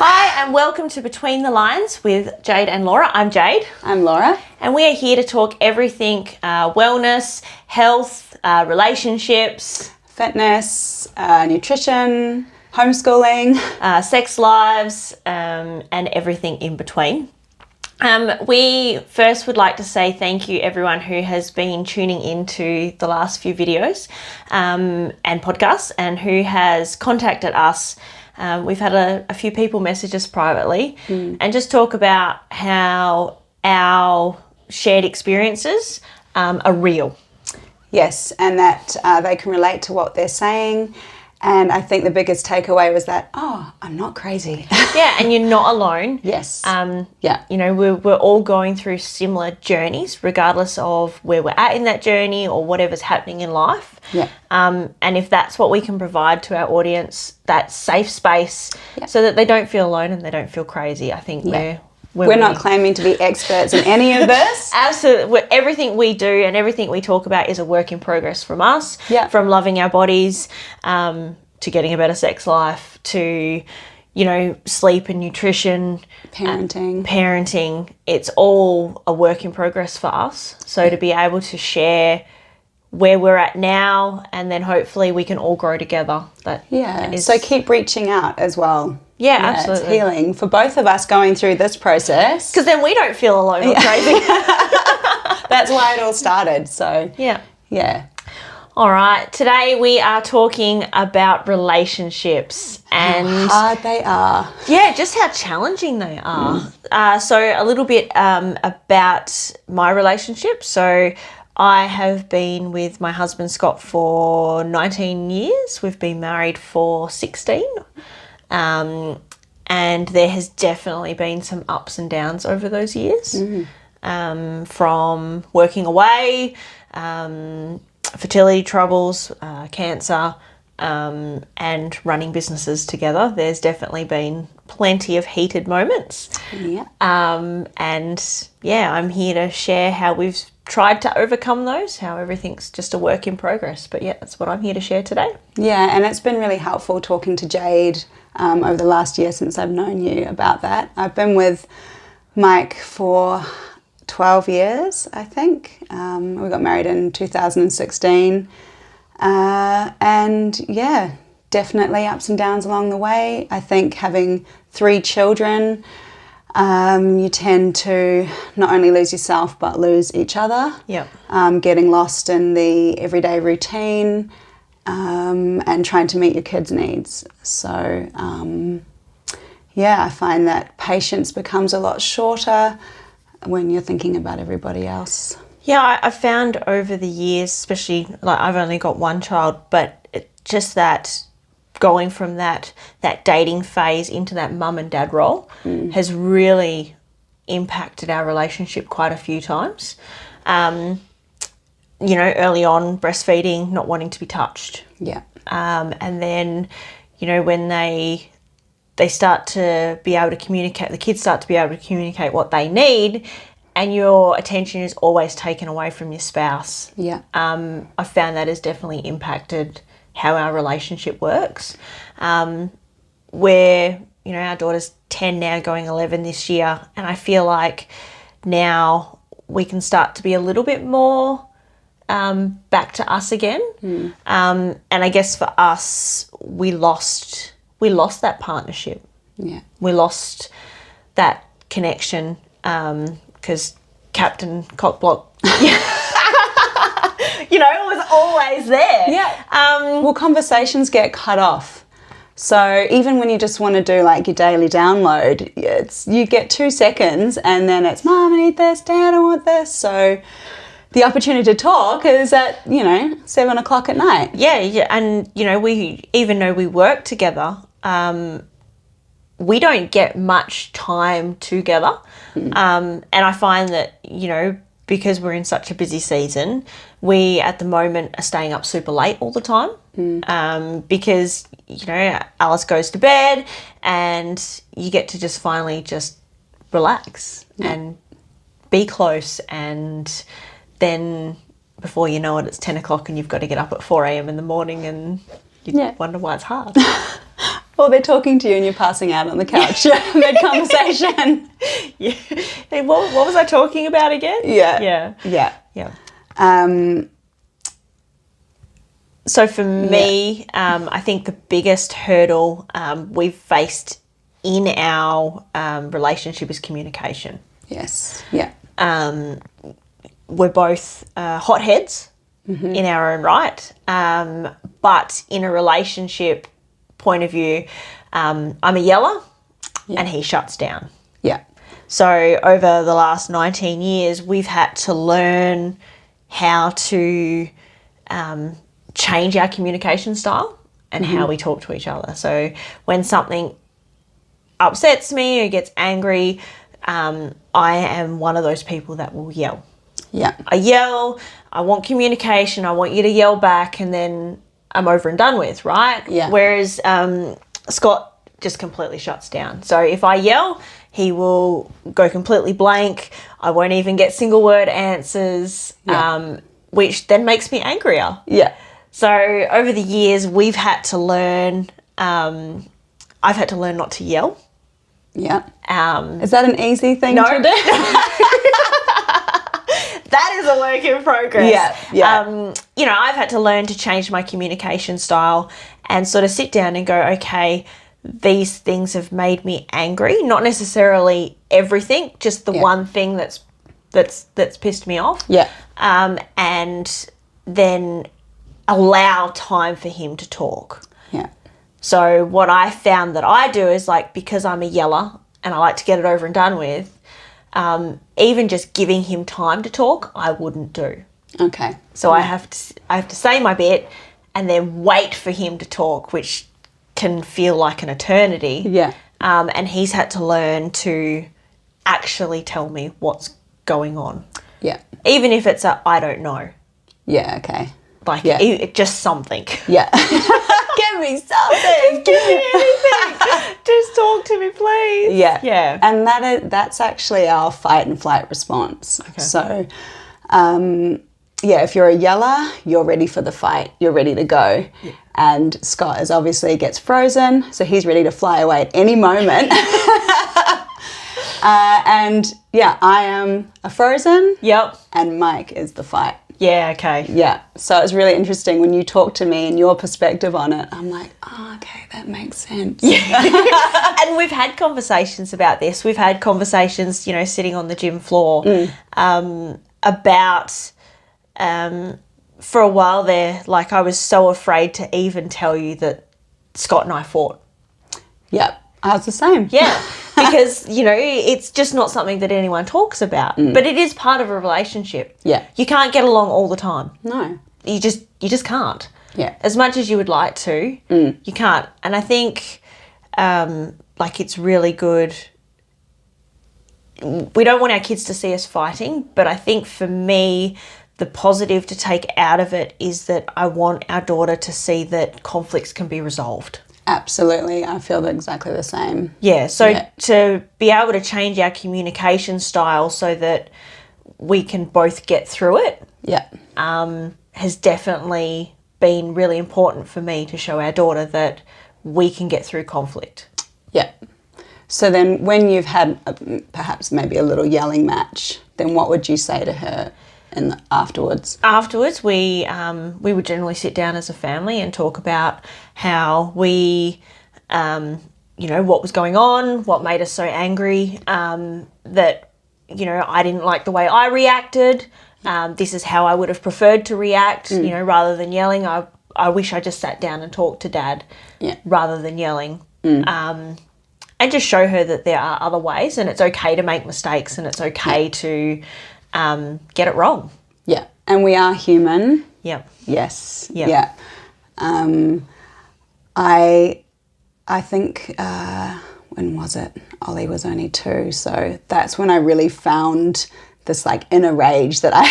Hi and welcome to Between the Lines with Jade and Laura. I'm Jade. I'm Laura. And we are here to talk everything wellness, health, relationships, Fitness, nutrition, homeschooling. Sex lives, and everything in between. We first would like to say thank you everyone who has been tuning into the last few videos and podcasts and who has contacted us. We've had a few people message us privately and just talk about how our shared experiences are real. Yes, and that they can relate to what they're saying. And I think the biggest takeaway was that, I'm not crazy. Yeah, and you're not alone. Yes. You know, we're all going through similar journeys, regardless of where we're at in that journey or whatever's happening in life. Yeah. And if that's what we can provide to our audience, that safe space, so that they don't feel alone and they don't feel crazy, I think we're not claiming to be experts in any of this. Absolutely. Everything we do and everything we talk about is a work in progress from us, from loving our bodies to getting a better sex life to, you know, sleep and nutrition. Parenting. It's all a work in progress for us. So to be able to share where we're at now and then hopefully we can all grow together. So keep reaching out as well. Yeah, absolutely. It's healing for both of us going through this process. Because then we don't feel alone or crazy. That's why it all started. So yeah. All right. Today we are talking about relationships and how hard they are. Yeah, just how challenging they are. So a little bit about my relationship. So I have been with my husband Scott for 19 years. We've been married for 16. And there has definitely been some ups and downs over those years, from working away, fertility troubles, cancer, and running businesses together. There's definitely been plenty of heated moments. Yeah. And I'm here to share how we've tried to overcome those, how everything's just a work in progress. But that's what I'm here to share today. Yeah, and it's been really helpful talking to Jade over the last year since I've known you about that. I've been with Mike for 12 years, I think. We got married in 2016. Definitely ups and downs along the way. I think having 3 children, you tend to not only lose yourself but lose each other. Yep. Getting lost in the everyday routine and trying to meet your kids' needs. So, I find that patience becomes a lot shorter when you're thinking about everybody else. Yeah, I found over the years, especially, like I've only got one child, but just that going from that dating phase into that mum and dad role has really impacted our relationship quite a few times. Early on, breastfeeding, not wanting to be touched. Yeah. And then, when they start to be able to communicate, the kids start to be able to communicate what they need, and your attention is always taken away from your spouse. Yeah. I found that has definitely impacted how our relationship works. Where, our daughter's 10 now, going 11 this year, and I feel like now we can start to be a little bit more back to us again. And I guess for us, we lost that partnership. Yeah. We lost that connection because Captain Cockblock, was always there. Yeah. Conversations get cut off. So even when you just want to do like your daily download, you get 2 seconds and then it's, Mom, I need this, Dad, I want this. So the opportunity to talk is at, 7 o'clock at night. Yeah. And, we, even though we work together, we don't get much time together. And I find that, because we're in such a busy season, we at the moment are staying up super late all the time. Because, Alice goes to bed and you get to just finally just relax and be close, and then before you know it, it's 10 o'clock and you've got to get up at 4 a.m. in the morning and you wonder why it's hard. Or they're talking to you and you're passing out on the couch mid-conversation. Yeah. Hey, what was I talking about again? Yeah. So for me, I think the biggest hurdle we've faced in our relationship is communication. Yes. Yeah. We're both hotheads in our own right, but in a relationship point of view, I'm a yeller and he shuts down. Yeah. So over the last 19 years, we've had to learn how to change our communication style and how we talk to each other. So when something upsets me or gets angry, I am one of those people that will yell. Yeah. I yell, I want communication, I want you to yell back, and then I'm over and done with, right? Yeah. Whereas Scott just completely shuts down. So if I yell, he will go completely blank. I won't even get single word answers, which then makes me angrier. Yeah. So over the years, we've had to learn, I've had to learn not to yell. Yeah. Is that an easy thing to do? That is a work in progress. Yeah. I've had to learn to change my communication style and sort of sit down and go, okay, these things have made me angry. Not necessarily everything, just the one thing that's pissed me off. Yeah. And then allow time for him to talk. Yeah. So what I found that I do is, like, because I'm a yeller and I like to get it over and done with, even just giving him time to talk, I wouldn't do. Okay. So I have to say my bit and then wait for him to talk, which can feel like an eternity. Yeah. And he's had to learn to actually tell me what's going on. Yeah. Even if it's I don't know. Yeah, okay. Like, just something. Yeah. Give me something. Give me anything. Just talk to me, please. Yeah. Yeah. And that's actually our fight and flight response. Okay. So, if you're a yeller, you're ready for the fight. You're ready to go. Yeah. And Scott gets frozen, so he's ready to fly away at any moment. I am a frozen. Yep. And Mike is the fight. Yeah, okay. Yeah. So it's really interesting when you talk to me and your perspective on it. I'm like, oh, okay, that makes sense. Yeah. And we've had conversations about this. We've had conversations, sitting on the gym floor about, for a while there, like, I was so afraid to even tell you that Scott and I fought. Yep. I was the same. Yeah. Because, it's just not something that anyone talks about. But it is part of a relationship. Yeah. You can't get along all the time. No. You just can't. Yeah. As much as you would like to, you can't. And I think, it's really good. We don't want our kids to see us fighting, but I think for me, the positive to take out of it is that I want our daughter to see that conflicts can be resolved. Absolutely. I feel exactly the same. Yeah. So to be able to change our communication style so that we can both get through it has definitely been really important for me to show our daughter that we can get through conflict. Yeah. So then when you've had perhaps maybe a little yelling match, then what would you say to her afterwards? Afterwards, we would generally sit down as a family and talk about how we, what was going on, what made us so angry, that, I didn't like the way I reacted. This is how I would have preferred to react, rather than yelling. I wish I just sat down and talked to Dad rather than yelling. And just show her that there are other ways and it's okay to make mistakes and it's okay to get it wrong. Yeah. And we are human. Yeah. Yes. Yeah. Yeah. I think, when was it? Ollie was only 2. So that's when I really found this inner rage that I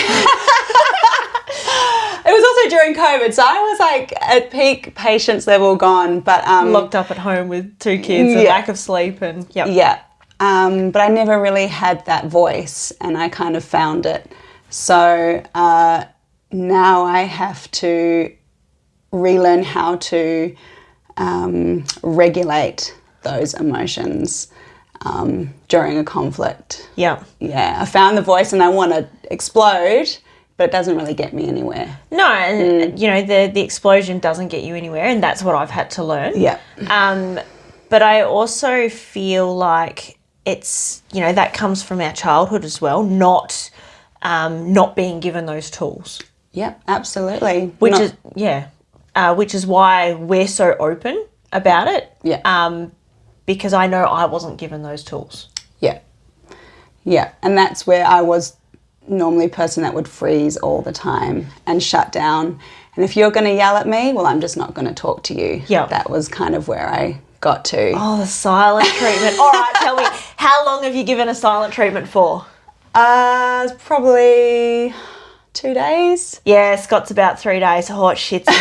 It was also during COVID. So I was at peak patience level gone, but locked up at home with 2 kids, a lack of sleep and Yeah. But I never really had that voice and I kind of found it. So now I have to relearn how to regulate those emotions during a conflict. Yeah. Yeah, I found the voice and I want to explode, but it doesn't really get me anywhere. No, and you know, the explosion doesn't get you anywhere, and that's what I've had to learn. Yeah. But I also feel like it's, you know, that comes from our childhood as well, not being given those tools. Yep, absolutely. Which is why we're so open about it. Yeah. Because I know I wasn't given those tools. Yeah. Yeah, and that's where I was normally a person that would freeze all the time and shut down. And if you're going to yell at me, well, I'm just not going to talk to you. Yeah. That was kind of where I got to. Oh, the silent treatment. All right, tell me, how long have you given a silent treatment for? Probably 2 days. Yeah, Scott's about 3 days. Oh, it shits me.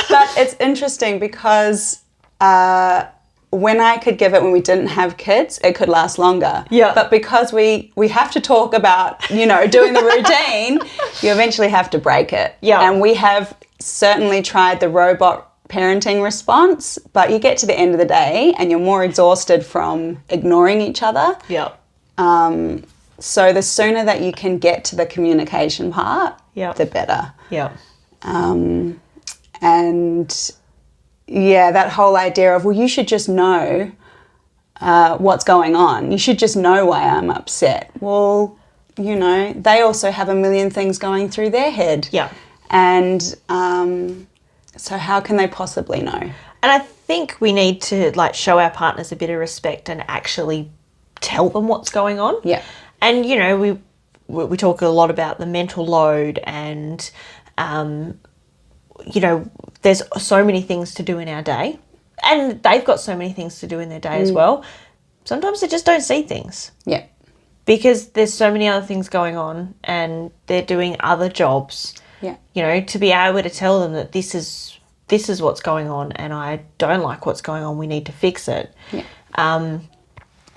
But it's interesting because when I could give it when we didn't have kids, it could last longer. Yeah. But because we have to talk about, you know, doing the routine, you eventually have to break it. Yeah. And we have certainly tried the robot parenting response, but you get to the end of the day and you're more exhausted from ignoring each other. Yeah. So the sooner that you can get to the communication part, the better. Yeah. And yeah, that whole idea of, well, you should just know what's going on. You should just know why I'm upset. Well, you know, they also have a million things going through their head. Yeah. And so how can they possibly know? And I think we need to like show our partners a bit of respect and actually tell them what's going on. Yeah. And, you know, we talk a lot about the mental load and, you know, there's so many things to do in our day. And they've got so many things to do in their day as well. Sometimes they just don't see things. Yeah. Because there's so many other things going on and they're doing other jobs. Yeah. You know, to be able to tell them that this is what's going on and I don't like what's going on, we need to fix it,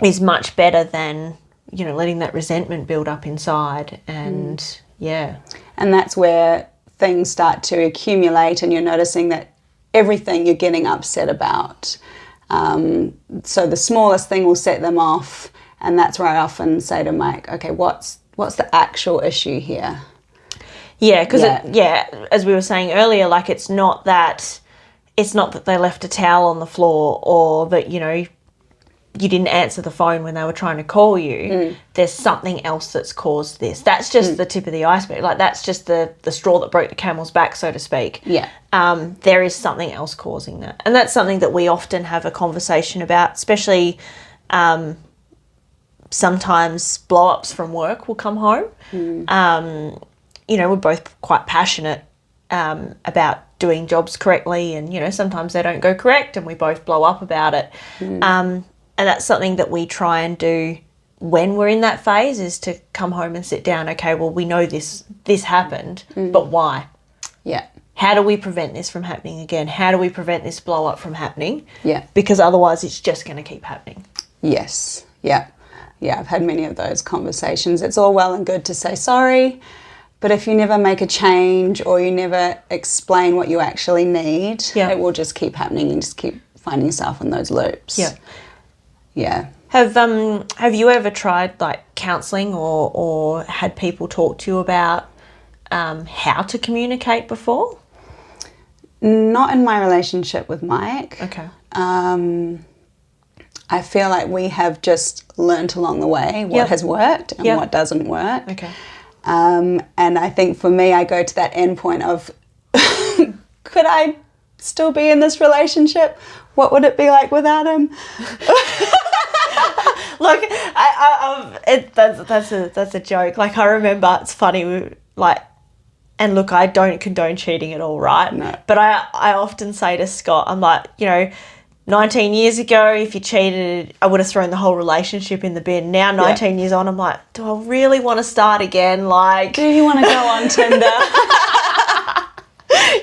is much better than, you know, letting that resentment build up inside. And And that's where things start to accumulate and you're noticing that everything you're getting upset about. So the smallest thing will set them off. And that's where I often say to Mike, okay, what's the actual issue here? Yeah, because as we were saying earlier, like it's not that they left a towel on the floor or that, you know, you didn't answer the phone when they were trying to call you. There's something else that's caused this. That's just the tip of the iceberg. Like that's just the straw that broke the camel's back, so to speak. Yeah. There is something else causing that. And that's something that we often have a conversation about, especially sometimes blow-ups from work will come home. You know, we're both quite passionate about doing jobs correctly and, you know, sometimes they don't go correct and we both blow up about it. And that's something that we try and do when we're in that phase is to come home and sit down, okay, well, we know this happened, but why? Yeah. How do we prevent this from happening again? How do we prevent this blow up from happening? Yeah. Because otherwise it's just going to keep happening. Yes. Yeah. Yeah, I've had many of those conversations. It's all well and good to say sorry, but if you never make a change or you never explain what you actually need, it will just keep happening and just keep finding yourself in those loops. Yeah. Yeah. Have you ever tried like counselling or had people talk to you about how to communicate before? Not in my relationship with Mike. Okay. I feel like we have just learnt along the way what has worked and what doesn't work. Okay. And I think for me, I go to that end point of, could I still be in this relationship? What would it be like without him? Look, that's a joke. Like I remember, it's funny. And look, I don't condone cheating at all, right? No. But I often say to Scott, I'm like, you know, 19 years ago, if you cheated, I would have thrown the whole relationship in the bin. Now, 19 years on, I'm like, do I really want to start again? Like, do you want to go on Tinder?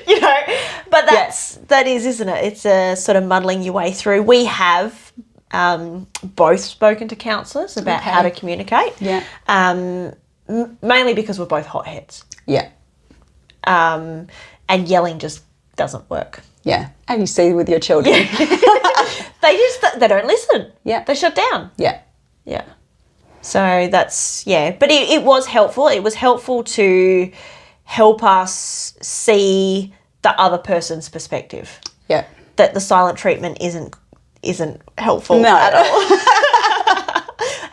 You know, but that is, isn't it? It's a sort of muddling your way through. We have both spoken to counsellors about how to communicate. Yeah. Mainly because we're both hotheads. Yeah. And yelling just doesn't work. Yeah. And you see with your children. They don't listen. Yeah. They shut down. Yeah. Yeah. So that's, but it was helpful. It was helpful to help us see the other person's perspective. Yeah. That the silent treatment isn't helpful No. at all.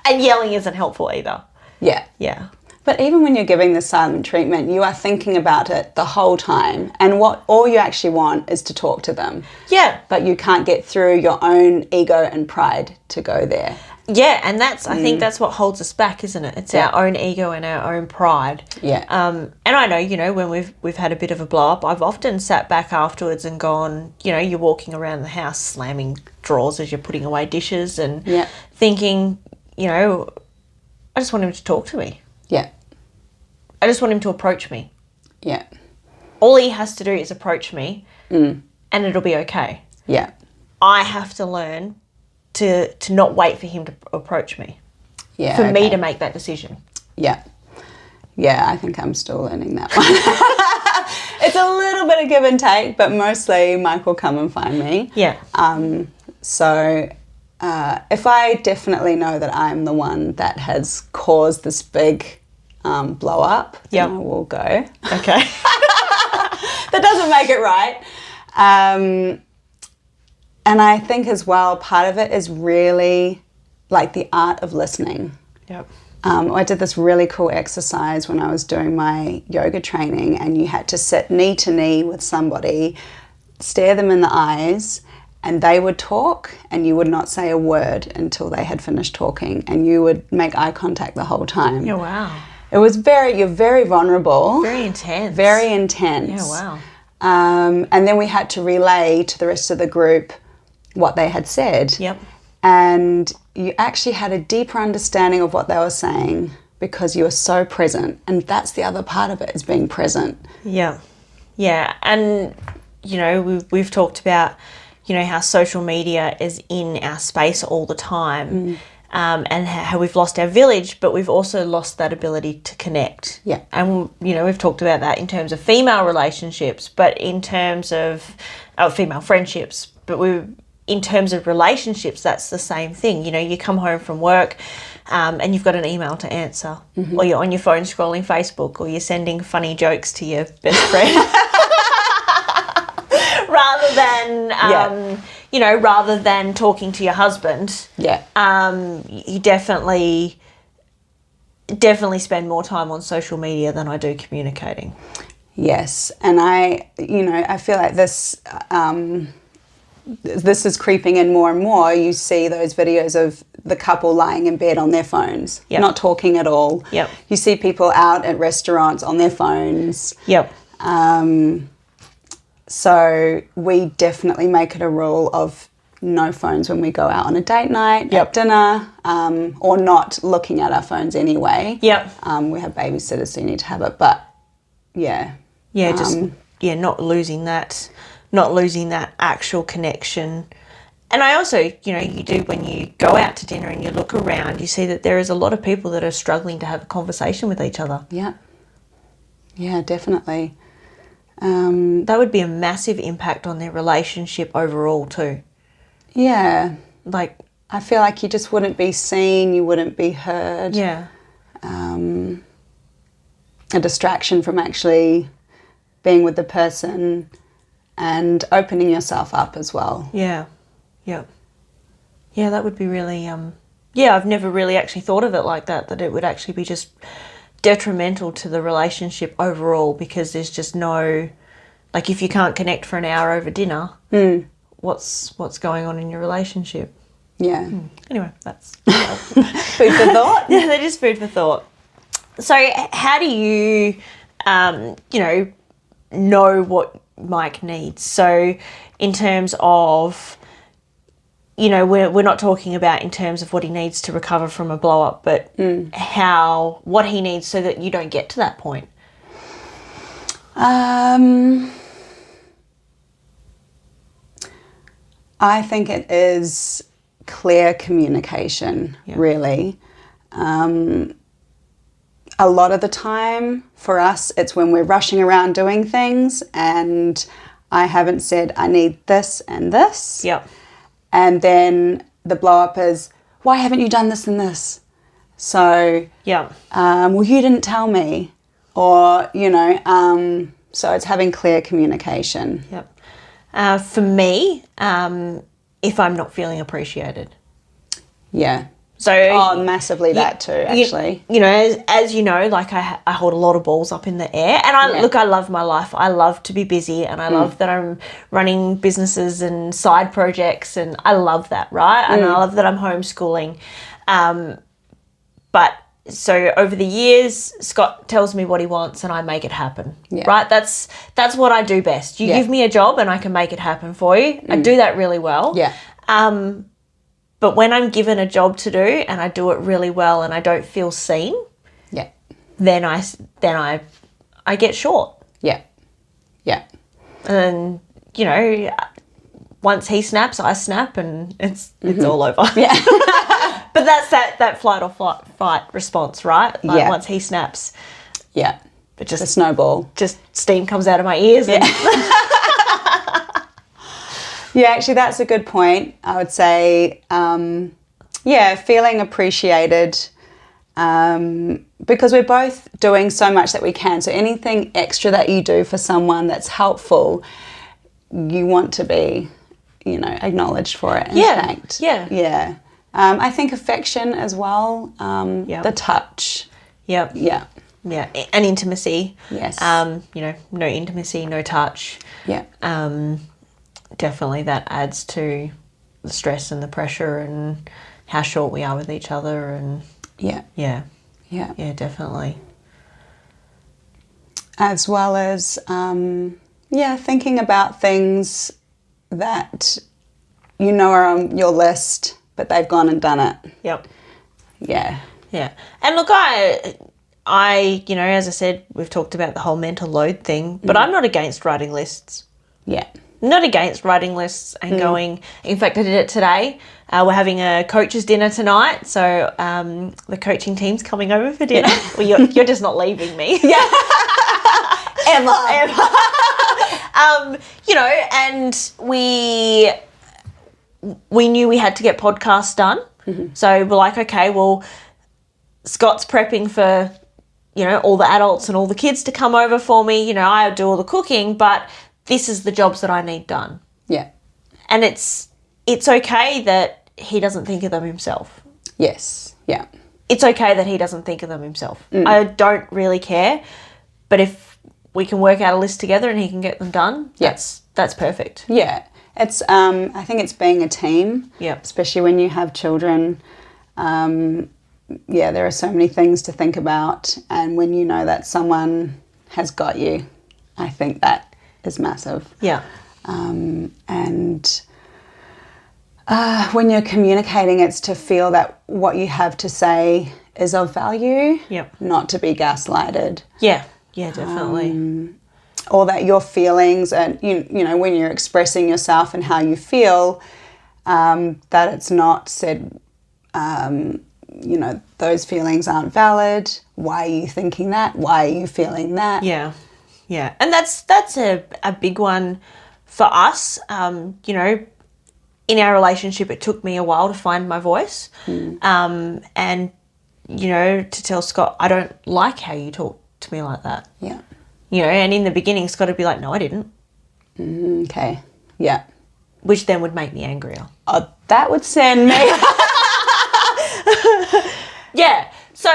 And yelling isn't helpful either. Yeah. Yeah. But even when you're giving the silent treatment, you are thinking about it the whole time. And what all you actually want is to talk to them. Yeah. But you can't get through your own ego and pride to go there. Yeah, and I think that's what holds us back, isn't it? It's our own ego and our own pride. Yeah. And I know, when we've had a bit of a blow up, I've often sat back afterwards and gone, you're walking around the house slamming drawers as you're putting away dishes and thinking, I just want him to talk to me. Yeah. I just want him to approach me. Yeah. All he has to do is approach me and it'll be okay. Yeah. I have to learn to not wait for him to approach me. Yeah. For me to make that decision. Yeah. Yeah, I think I'm still learning that one. It's a little bit of give and take, but mostly Mike will come and find me. Yeah. So if I definitely know that I'm the one that has caused this big blow up, then I will go. Okay. That doesn't make it right. And I think as well, part of it is really like the art of listening. Yep. I did this really cool exercise when I was doing my yoga training, and you had to sit knee to knee with somebody, stare them in the eyes, and they would talk, and you would not say a word until they had finished talking, and you would make eye contact the whole time. Yeah, wow. It was you're very vulnerable. Very intense. Very intense. Yeah, wow. And then we had to relay to the rest of the group what they had said. Yep. And you actually had a deeper understanding of what they were saying because you were so present. And that's the other part of it, is being present. Yeah. Yeah. And, we've talked about, how social media is in our space all the time. And how we've lost our village, but we've also lost that ability to connect. Yeah. And, we've talked about that in terms of female relationships, but in terms of female friendships, but in terms of relationships, that's the same thing. You come home from work and you've got an email to answer, or you're on your phone scrolling Facebook, or you're sending funny jokes to your best friend. rather than talking to your husband. Yeah. You definitely spend more time on social media than I do communicating. Yes. And I feel like this is creeping in more and more. You see those videos of the couple lying in bed on their phones, not talking at all. Yep. You see people out at restaurants on their phones. Yep. So we definitely make it a rule of no phones when we go out on a date night, at dinner, or not looking at our phones anyway. Yep. We have babysitters, so you need to have it. But yeah. Yeah, not losing that actual connection. And I also, you do when you go out to dinner and you look around, you see that there is a lot of people that are struggling to have a conversation with each other. Yeah. Yeah, definitely. That would be a massive impact on their relationship overall too. Yeah. Like, I feel like you just wouldn't be seen, you wouldn't be heard. Yeah. A distraction from actually being with the person and opening yourself up as well. Yeah. Yeah. Yeah, that would be really, I've never really actually thought of it like that it would actually be just detrimental to the relationship overall, because there's just no, like, if you can't connect for an hour over dinner, what's going on in your relationship? Yeah. Anyway, that's food for thought. Yeah, that is food for thought. So how do you, know what Mike needs? So in terms of, we're not talking about in terms of what he needs to recover from a blow up, but what he needs so that you don't get to that point. I think it is clear communication, really. A lot of the time for us, it's when we're rushing around doing things, and I haven't said I need this and this. Yep. And then the blow up is, why haven't you done this and this? So, Yep. well, you didn't tell me. Or, so it's having clear communication. Yep. For me, if I'm not feeling appreciated. Yeah. So massively that too, actually. As you know, like I hold a lot of balls up in the air, and I love my life. I love to be busy, and I love that I'm running businesses and side projects, and I love that, right? And I love that I'm homeschooling. But so over the years, Scott tells me what he wants, and I make it happen. Yeah. Right? That's what I do best. You give me a job, and I can make it happen for you. I do that really well. Yeah. But when I'm given a job to do and I do it really well and I don't feel seen, then I get short. Yeah. Yeah. And once he snaps, I snap, and it's all over. Yeah. But that's that flight or fight response, right? Like once he snaps. Yeah. But just a snowball. Just steam comes out of my ears. Yeah. Yeah, actually, that's a good point. I would say, feeling appreciated, because we're both doing so much that we can. So anything extra that you do for someone that's helpful, you want to be, acknowledged for it and thanked. Yeah. Yeah. I think affection as well, the touch. Yep. Yeah. Yeah, and intimacy. Yes. No intimacy, no touch. Yeah. Definitely that adds to the stress and the pressure and how short we are with each other, and yeah, definitely. As well as thinking about things that are on your list, but they've gone and done it. Yep. Yeah. Yeah. And look, I as I said, we've talked about the whole mental load thing, but I'm not against writing lists. Yeah. Not against writing lists and going. In fact, I did it today. We're having a coaches dinner tonight, so the coaching team's coming over for dinner. Yeah. Well, you're just not leaving me. Yeah. Ever. And we knew we had to get podcasts done. Mm-hmm. So we're like, okay, well, Scott's prepping for, all the adults and all the kids to come over for me. I do all the cooking, but this is the jobs that I need done. Yeah. And it's okay that he doesn't think of them himself. Yes. Yeah. It's okay that he doesn't think of them himself. I don't really care. But if we can work out a list together and he can get them done, that's perfect. Yeah. It's I think it's being a team. Yeah. Especially when you have children. There are so many things to think about, and when you know that someone has got you, I think that is massive. Yeah. And when you're communicating, it's to feel that what you have to say is of value, not to be gaslighted. Yeah, definitely. Or that your feelings and, when you're expressing yourself and how you feel, that it's not said, those feelings aren't valid. Why are you thinking that? Why are you feeling that? Yeah. Yeah, and that's a big one for us. In our relationship, it took me a while to find my voice. And, to tell Scott, I don't like how you talk to me like that. Yeah. And in the beginning, Scott would be like, no, I didn't. Okay. Yeah. Which then would make me angrier. Oh, that would send me. Yeah. So,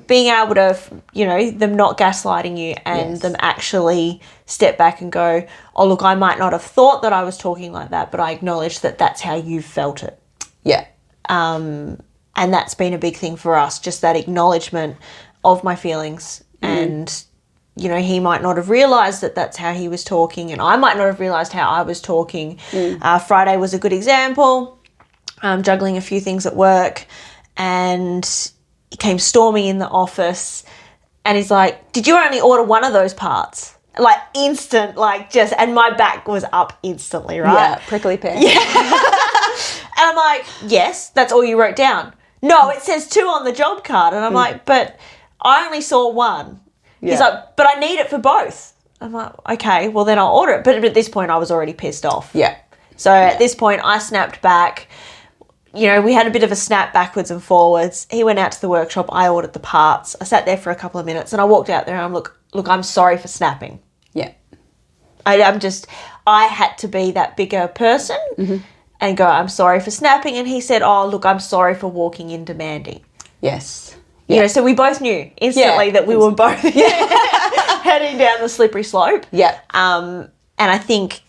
being able to, them not gaslighting you and them actually step back and go, oh, look, I might not have thought that I was talking like that, but I acknowledge that that's how you felt it. Yeah. And that's been a big thing for us, just that acknowledgement of my feelings. And, he might not have realised that that's how he was talking, and I might not have realised how I was talking. Friday was a good example. Juggling a few things at work. And he came storming in the office and he's like, did you only order one of those parts? Like instant, and my back was up instantly, right? Yeah, prickly pear. Yeah. And I'm like, yes, that's all you wrote down. No, it says 2 on the job card. And I'm like, but I only saw 1. Yeah. He's like, but I need it for both. I'm like, okay, well then I'll order it. But at this point I was already pissed off. Yeah. So at this point I snapped back. You know, we had a bit of a snap backwards and forwards. He went out to the workshop. I ordered the parts. I sat there for a couple of minutes and I walked out there and I'm look, I'm sorry for snapping. Yeah. I had to be that bigger person and go, I'm sorry for snapping. And he said, oh, look, I'm sorry for walking in demanding. Yes. You know, so we both knew instantly that we were both heading down the slippery slope. Yeah. And I think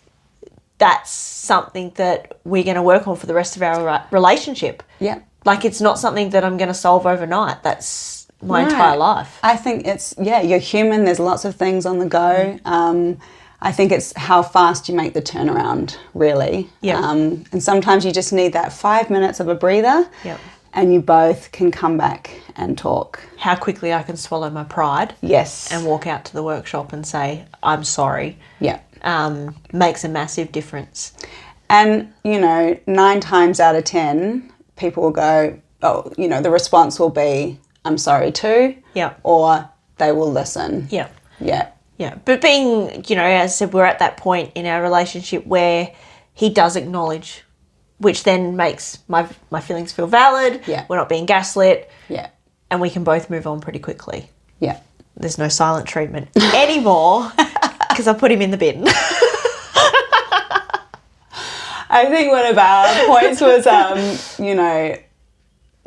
that's something that we're going to work on for the rest of our relationship. Yeah. Like, it's not something that I'm going to solve overnight. That's my entire life. I think it's, you're human. There's lots of things on the go. I think it's how fast you make the turnaround, really. Yeah. And sometimes you just need that 5 minutes of a breather. Yeah. And you both can come back and talk. How quickly I can swallow my pride. Yes. And walk out to the workshop and say, I'm sorry. Yeah. Makes a massive difference. And, 9 times out of 10, people will go, oh, the response will be, I'm sorry too. Yeah. Or they will listen. Yeah. Yeah. Yeah. But being, as I said, we're at that point in our relationship where he does acknowledge, which then makes my feelings feel valid. Yeah. We're not being gaslit. Yeah. And we can both move on pretty quickly. Yeah. There's no silent treatment anymore because I put him in the bin. I think one of our points was,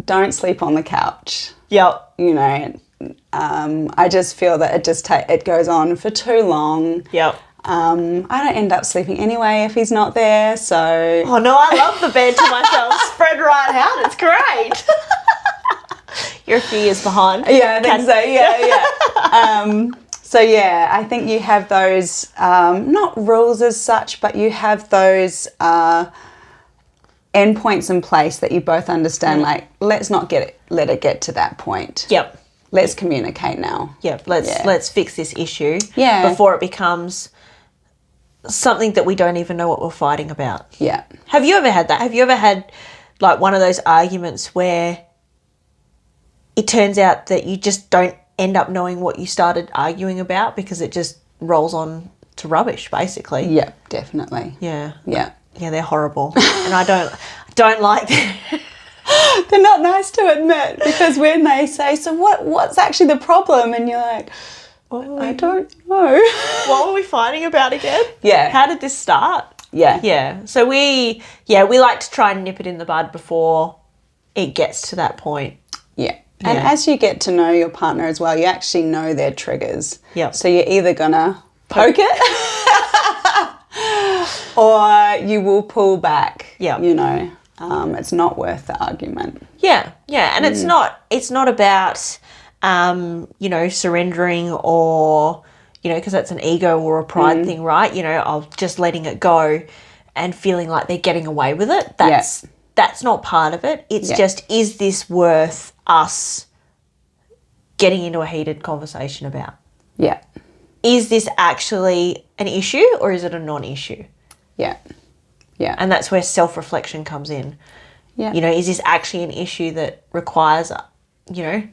don't sleep on the couch. Yep. I just feel that it goes on for too long. Yep. I don't end up sleeping anyway if he's not there, so... Oh, no, I love the bed to myself. Spread right out. It's great. You're a few years behind. Yeah, I think so. Yeah. I think you have those, not rules as such, but you have those endpoints in place that you both understand, like, let's not let it get to that point. Yep. Let's communicate now. Yep. Let's fix this issue before it becomes something that we don't even know what we're fighting about. Yeah. Have you ever had that? Have you ever had, like, one of those arguments where it turns out that you just don't end up knowing what you started arguing about because it just rolls on to rubbish, basically? Yeah, definitely. Yeah. Yeah. Yeah, they're horrible. And I don't like them. They're not nice to admit, because when they say, so what's actually the problem? And you're like, I don't know. What were we fighting about again? Yeah. How did this start? Yeah. Yeah. So we like to try and nip it in the bud before it gets to that point. Yeah. And as you get to know your partner as well, you actually know their triggers. Yeah. So you're either going to poke it or you will pull back. Yeah. It's not worth the argument. Yeah. Yeah. And it's not about, surrendering or, because that's an ego or a pride thing, right? I'll just letting it go and feeling like they're getting away with it. That's not part of it. It's just, is this worth us getting into a heated conversation about? Yeah. Is this actually an issue or is it a non-issue? Yeah. Yeah. And that's where self-reflection comes in. Yeah. Is this actually an issue that requires, the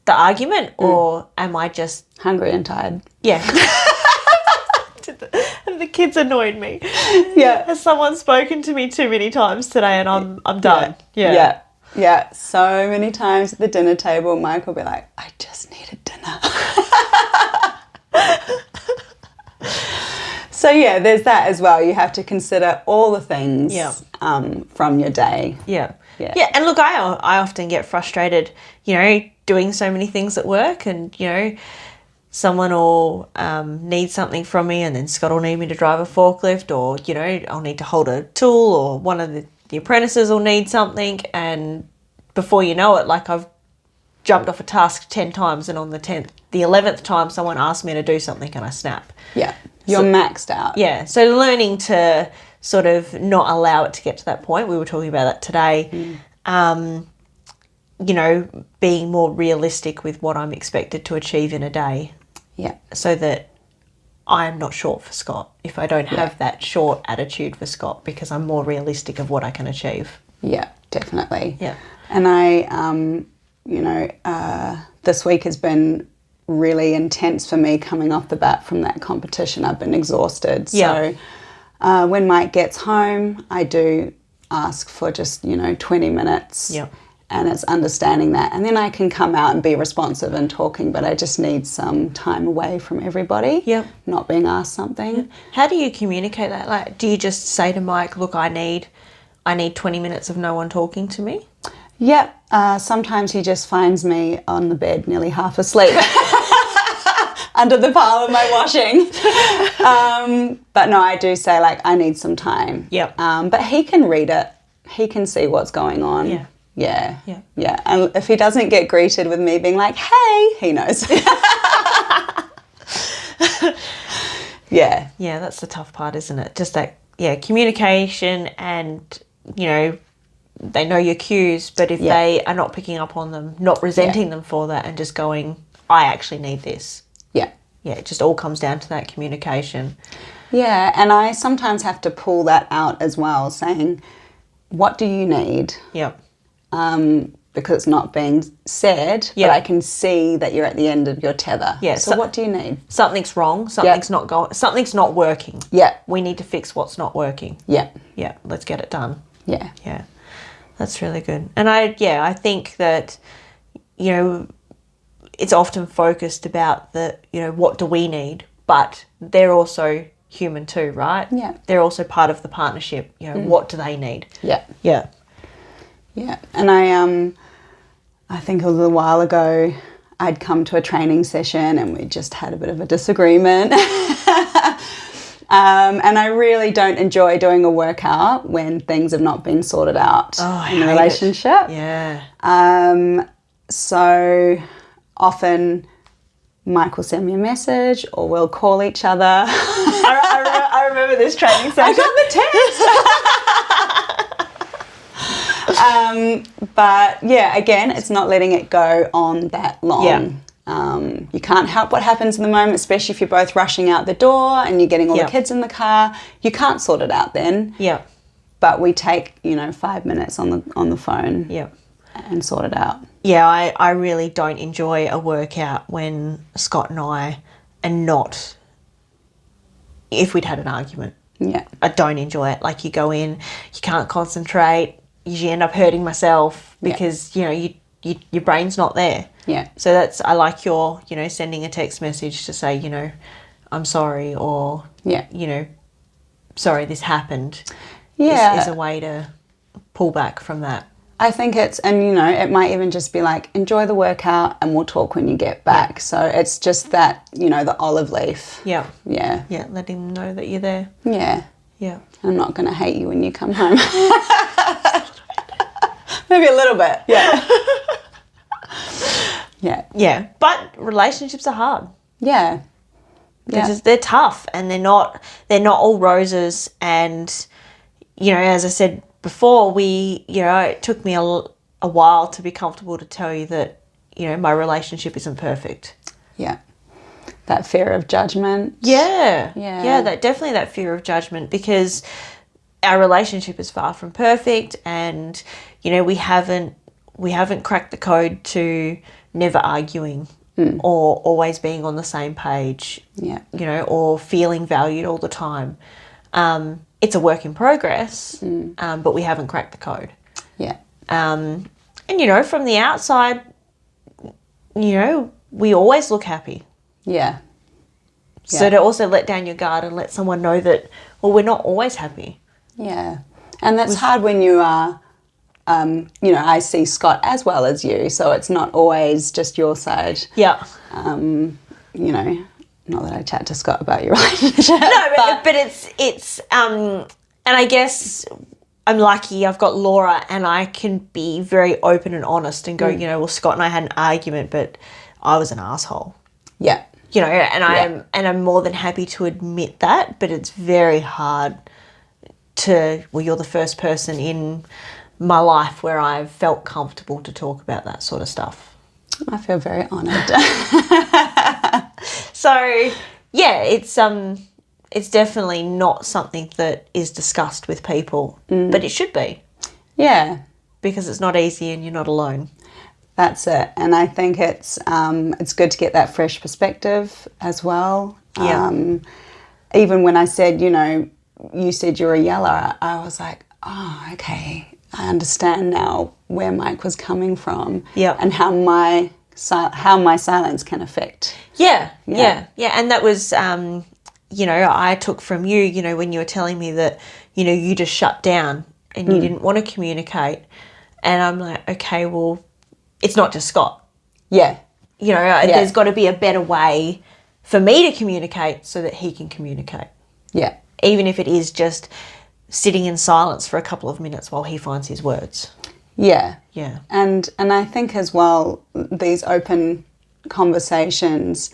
argument, or am I just... hungry and tired. Yeah. The kids annoyed me. Yeah. Has someone spoken to me too many times today and I'm done? Yeah. Yeah. So many times at the dinner table, Mike will be like, I just needed dinner. So, there's that as well. You have to consider all the things from your day. Yeah. Yeah. And look, I often get frustrated, doing so many things at work, and, someone will need something from me, and then Scott will need me to drive a forklift, or, I'll need to hold a tool, or one of the apprentices will need something, and before you know it, like, I've jumped off a task 10 times, and on the 11th time someone asks me to do something and I snap. Yeah. You're maxed out. Yeah. So learning to sort of not allow it to get to that point. We were talking about that today. Being more realistic with what I'm expected to achieve in a day. Yeah. So that I'm not short for Scott if I don't have that short attitude for Scott, because I'm more realistic of what I can achieve. Yeah, definitely. Yeah. And I, this week has been really intense for me coming off the bat from that competition. I've been exhausted. Yeah. So when Mike gets home, I do ask for just, 20 minutes. Yeah. And it's understanding that. And then I can come out and be responsive and talking, but I just need some time away from everybody. Yeah. Not being asked something. How do you communicate that? Like, do you just say to Mike, look, I need 20 minutes of no one talking to me? Yep. Sometimes he just finds me on the bed nearly half asleep under the pile of my washing. But no, I do say, like, I need some time. Yep. But he can read it. He can see what's going on. Yeah. Yeah. Yeah. Yeah. And if he doesn't get greeted with me being like, hey, he knows. Yeah. Yeah, that's the tough part, isn't it? Just that, communication and, they know your cues, but if they are not picking up on them, not resenting them for that and just going, I actually need this. Yeah. Yeah, it just all comes down to that communication. Yeah. And I sometimes have to pull that out as well, saying, what do you need? Yep. Because it's not being said, but I can see that you're at the end of your tether. Yeah. So what do you need? Something's wrong. Something's not going. Something's not working. Yeah. We need to fix what's not working. Yeah. Yeah. Let's get it done. Yeah. Yeah. That's really good. And I think that, it's often focused about what do we need, but they're also human too, right? Yeah. They're also part of the partnership. What do they need? Yeah. Yeah. Yeah. And I think a little while ago, I'd come to a training session and we just had a bit of a disagreement. And I really don't enjoy doing a workout when things have not been sorted out in a relationship. Yeah. So often Mike will send me a message or we'll call each other. I remember this training session. I got the text. But yeah, again, it's not letting it go on that long. Yeah. You can't help what happens in the moment, especially if you're both rushing out the door and you're getting all the kids in the car. You can't sort it out then. Yeah. But we take 5 minutes on the phone. Yeah. And sort it out. Yeah, I really don't enjoy a workout when Scott and I are not, if we'd had an argument. Yeah. I don't enjoy it. Like, you go in, you can't concentrate, you end up hurting myself because, your brain's not there. Yeah. So I like your, sending a text message to say, I'm sorry, or, sorry, this happened. Yeah. Is a way to pull back from that. I think it might even just be like, enjoy the workout and we'll talk when you get back. Yeah. So it's just that, the olive leaf. Yeah. Yeah. Yeah, let him know that you're there. Yeah. Yeah. I'm not going to hate you when you come home. Maybe a little bit. Yeah. Yeah. Yeah. But relationships are hard. Yeah. They're tough and they're not all roses. And, as I said before, it took me a while to be comfortable to tell you that, my relationship isn't perfect. Yeah. That fear of judgment. Yeah. Yeah. Yeah, definitely that fear of judgment, because our relationship is far from perfect, and, we haven't cracked the code to never arguing or always being on the same page. Yeah. Or feeling valued all the time. It's a work in progress, but we haven't cracked the code. Yeah. And, from the outside, we always look happy. Yeah. So to also let down your guard and let someone know that, well, we're not always happy. Yeah. And that's hard when you are, I see Scott as well as you, so it's not always just your side. Yeah. Not that I chat to Scott about your relationship. No, but it's and I guess I'm lucky I've got Laura and I can be very open and honest and go, well, Scott and I had an argument, but I was an asshole. Yeah. And I'm more than happy to admit that, but it's very hard you're the first person in my life where I've felt comfortable to talk about that sort of stuff. I feel very honoured. So, yeah, it's definitely not something that is discussed with people, but it should be. Yeah. Because it's not easy and you're not alone. That's it. And I think it's good to get that fresh perspective as well. Yeah. Even when I said, you said you're a yeller, I was like, oh, okay. I understand now where Mike was coming from. Yeah. And how my silence can affect. Yeah. And that was, I took from you, when you were telling me that, you just shut down and you didn't want to communicate. And I'm like, okay, well, it's not just Scott. Yeah. There's got to be a better way for me to communicate so that he can communicate. Yeah. Even if it is just sitting in silence for a couple of minutes while he finds his words. Yeah. Yeah. And I think as well, these open conversations,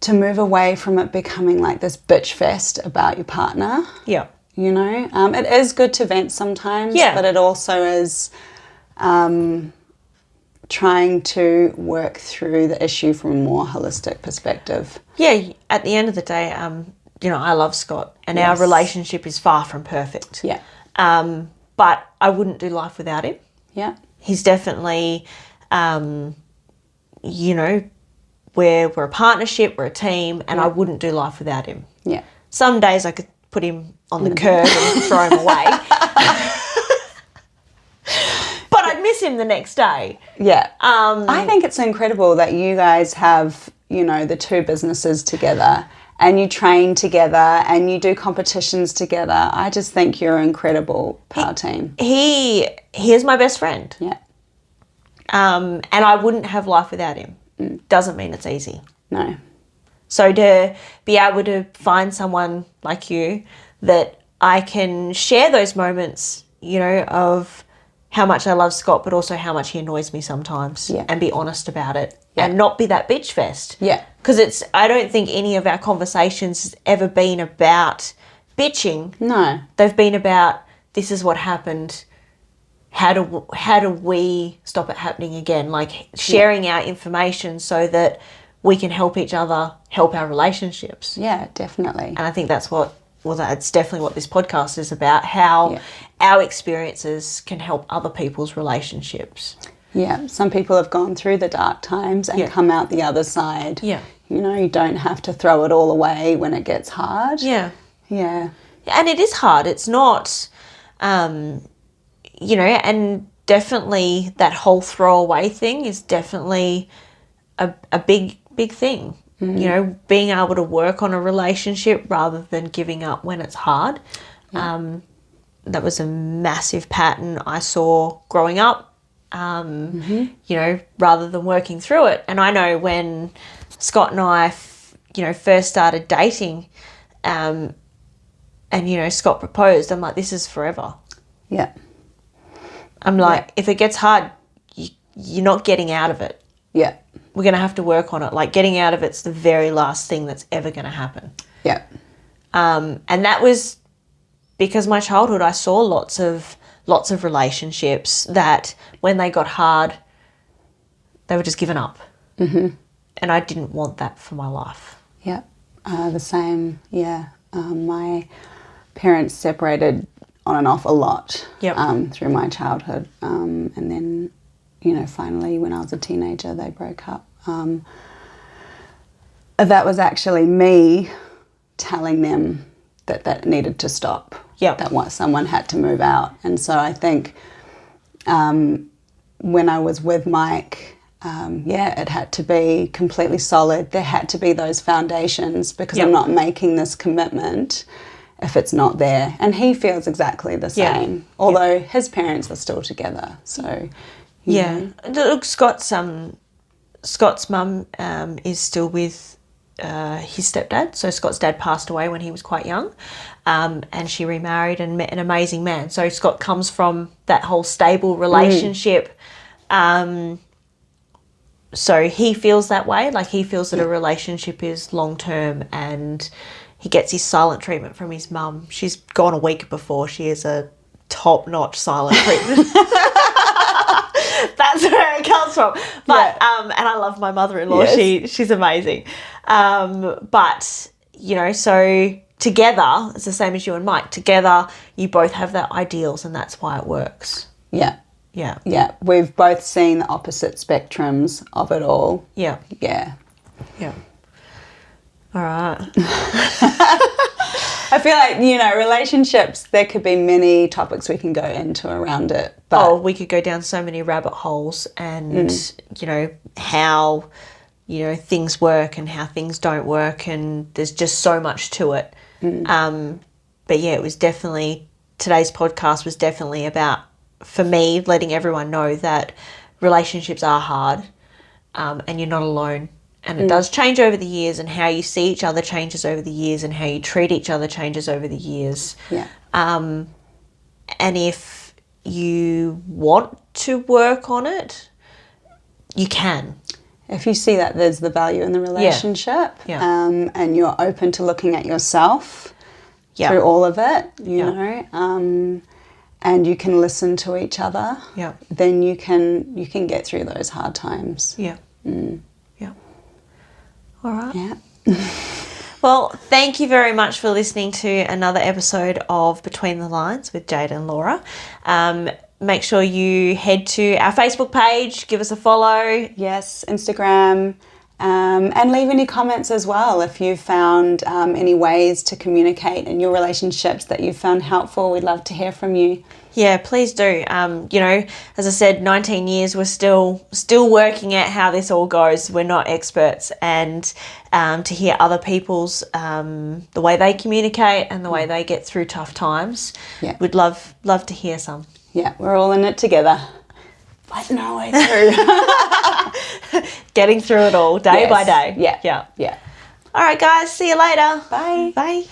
to move away from it becoming like this bitch fest about your partner. Yeah. It is good to vent sometimes, but it also is trying to work through the issue from a more holistic perspective. Yeah, at the end of the day, I love Scott and our relationship is far from perfect. Yeah. But I wouldn't do life without him. Yeah. He's definitely, we're a partnership, we're a team, and I wouldn't do life without him. Yeah. Some days I could put him on the curb and throw him away. But I'd miss him the next day. Yeah. I think it's incredible that you guys have, the two businesses together and you train together and you do competitions together. I just think you're an incredible power team. He is my best friend. Yeah. And I wouldn't have life without him. Doesn't mean it's easy. No. So to be able to find someone like you that I can share those moments, of how much I love Scott, but also how much he annoys me sometimes, and be honest about it, and not be that bitch fest. Yeah. Because I don't think any of our conversations has ever been about bitching. No. They've been about, this is what happened. How do we stop it happening again? Like sharing our information so that we can help each other, help our relationships. Yeah, definitely. And I think that's that's definitely what this podcast is about, how our experiences can help other people's relationships. Yeah, some people have gone through the dark times and come out the other side. Yeah. You don't have to throw it all away when it gets hard. Yeah. Yeah. And it is hard. It's not, and definitely that whole throwaway thing is definitely a big thing. Being able to work on a relationship rather than giving up when it's hard. Yeah. That was a massive pattern I saw growing up, rather than working through it. And I know when Scott and I, first started dating, and, Scott proposed, I'm like, this is forever. Yeah. I'm like, if it gets hard, you're not getting out of it. Yeah. We're going to have to work on it. Like, getting out of it's the very last thing that's ever going to happen. Yeah. And that was because my childhood, I saw lots of relationships that when they got hard, they were just given up. Mm-hmm. And I didn't want that for my life. Yeah. The same. Yeah. My parents separated on and off a lot through my childhood. And then, finally when I was a teenager, they broke up. That was actually me telling them that needed to stop. Yeah. That someone had to move out. And so I think when I was with Mike, it had to be completely solid. There had to be those foundations because I'm not making this commitment if it's not there. And he feels exactly the same, although his parents are still together. So, Look, Scott's mum is still with his stepdad. So Scott's dad passed away when he was quite young, and she remarried and met an amazing man. So Scott comes from that whole stable relationship. So he feels that way. Like, he feels that a relationship is long-term, and he gets his silent treatment from his mum. She's gone a week before. She is a top-notch silent treatment. That's where it comes from. But and I love my mother-in-law. Yes. She's amazing. But so together, it's the same as you and Mike. Together, you both have that ideals, and that's why it works. Yeah. Yeah. Yeah, we've both seen the opposite spectrums of it all. Yeah. Yeah. Yeah. All right. I feel like, relationships, there could be many topics we can go into around it. But We could go down so many rabbit holes and, how, things work and how things don't work, and there's just so much to it. But yeah, it was definitely, today's podcast was definitely about, for me, letting everyone know that relationships are hard, and you're not alone. And it does change over the years, and how you see each other changes over the years, and how you treat each other changes over the years. yeah. And if you want to work on it, you can. If you see that there's the value in the relationship, Yeah. and you're open to looking at yourself Yeah. through all of it, Yeah. and you can listen to each other, Yeah. then you can get through those hard times. Yeah. Yeah. All right. Yeah. Well, thank you very much for listening to another episode of Between the Lines with Jade and Laura. Make sure you head to our Facebook page, give us a follow. Yes, Instagram, and leave any comments as well if you've found any ways to communicate in your relationships that you've found helpful. We'd love to hear from you. Yeah, please do. As I said, 19 years, we're still working out how this all goes. We're not experts, and to hear other people's the way they communicate and the way they get through tough times, we'd love to hear some. Yeah, we're all in it together. Fighting our way through. Getting through it all day by day. Yeah. Yeah. Yeah. All right, guys. See you later. Bye. Bye.